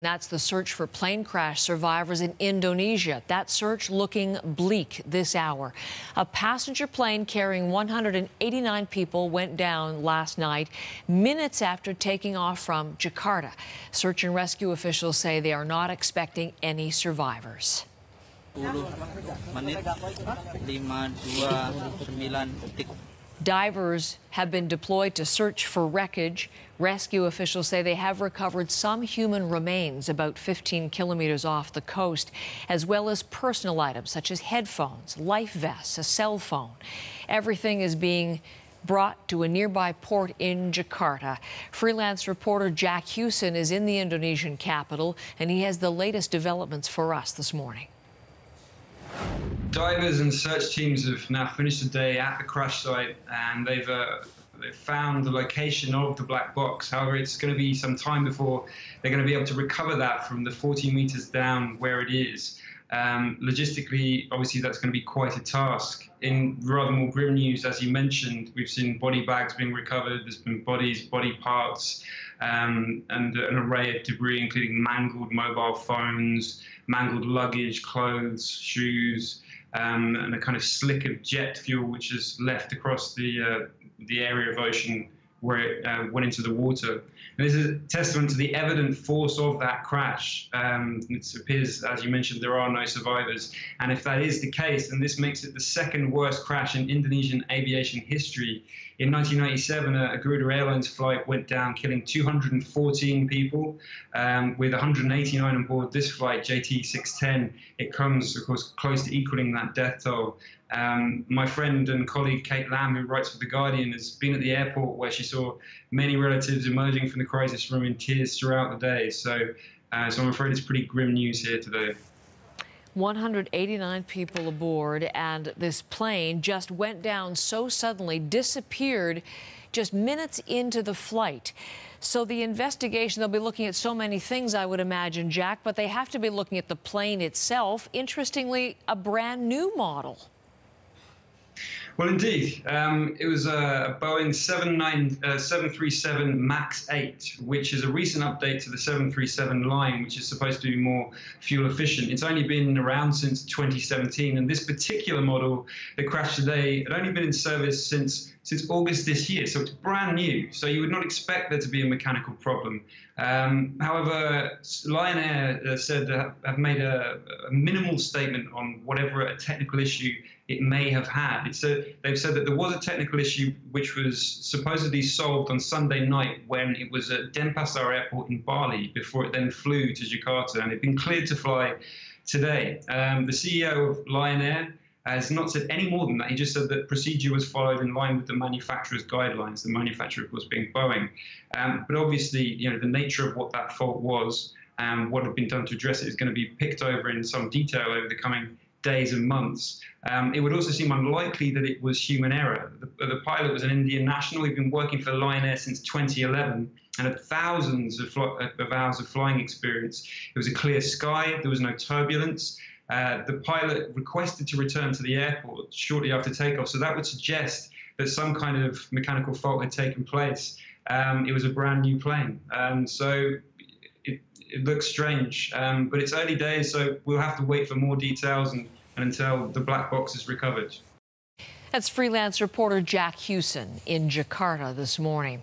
That's the search for plane crash survivors in Indonesia. That search looking bleak this hour. A passenger plane carrying 189 people went down last night, minutes after taking off from Jakarta. Search and rescue officials say they are not expecting any survivors. Divers have been deployed to search for wreckage. Rescue officials say they have recovered some human remains about 15 kilometers off the coast, as well as personal items such as headphones, life vests, a cell phone. Everything is being brought to a nearby port in Jakarta. Freelance reporter Jack Hewson is in the Indonesian capital, and he has the latest developments for us this morning. Divers and search teams have now finished the day at the crash site, and they've found the location of the black box. However, it's going to be some time before they're going to be able to recover that from the 40 meters down where it is. Logistically, obviously, that's going to be quite a task. In rather more grim news, as you mentioned, we've seen body bags being recovered. There's been bodies, body parts, and an array of debris, including mangled mobile phones, mangled luggage, clothes, shoes, and a kind of slick of jet fuel which is left across the area of ocean where it went into the water. And this is a testament to the evident force of that crash. It appears, as you mentioned, there are no survivors. And if that is the case, then this makes it the second worst crash in Indonesian aviation history. In 1997, a Garuda Airlines flight went down, killing 214 people, with 189 on board this flight, JT610. It comes, of course, close to equaling that death toll. My friend and colleague Kate Lamb, who writes for The Guardian, has been at the airport where she saw many relatives emerging from the crisis room in tears throughout the day. So I'm afraid it's pretty grim news here today. 189 people aboard, and this plane just went down so suddenly, disappeared just minutes into the flight. So the investigation, they'll be looking at so many things, I would imagine, Jack, but they have to be looking at the plane itself. Interestingly, a brand new model. Well, indeed. It was a Boeing 737 MAX 8, which is a recent update to the 737 line, which is supposed to be more fuel efficient. It's only been around since 2017, and this particular model that crashed today had only been in service since August this year, so it's brand new. So you would not expect there to be a mechanical problem. However, Lion Air said have made a minimal statement on whatever a technical issue it may have had. They've said that there was a technical issue which was supposedly solved on Sunday night when it was at Denpasar Airport in Bali before it then flew to Jakarta, and it'd been cleared to fly today. The CEO of Lion Air has not said any more than that. He just said that procedure was followed in line with the manufacturer's guidelines, the manufacturer, of course, being Boeing. But obviously, the nature of what that fault was and what had been done to address it is going to be picked over in some detail over the coming days and months. It would also seem unlikely that it was human error. The pilot was an Indian national. He'd been working for Lion Air since 2011 and had thousands of hours of flying experience. It was a clear sky. There was no turbulence. The pilot requested to return to the airport shortly after takeoff, so that would suggest that some kind of mechanical fault had taken place. It was a brand new plane, so it looks strange, but it's early days, so we'll have to wait for more details and until the black box is recovered. That's freelance reporter Jack Hewson in Jakarta this morning.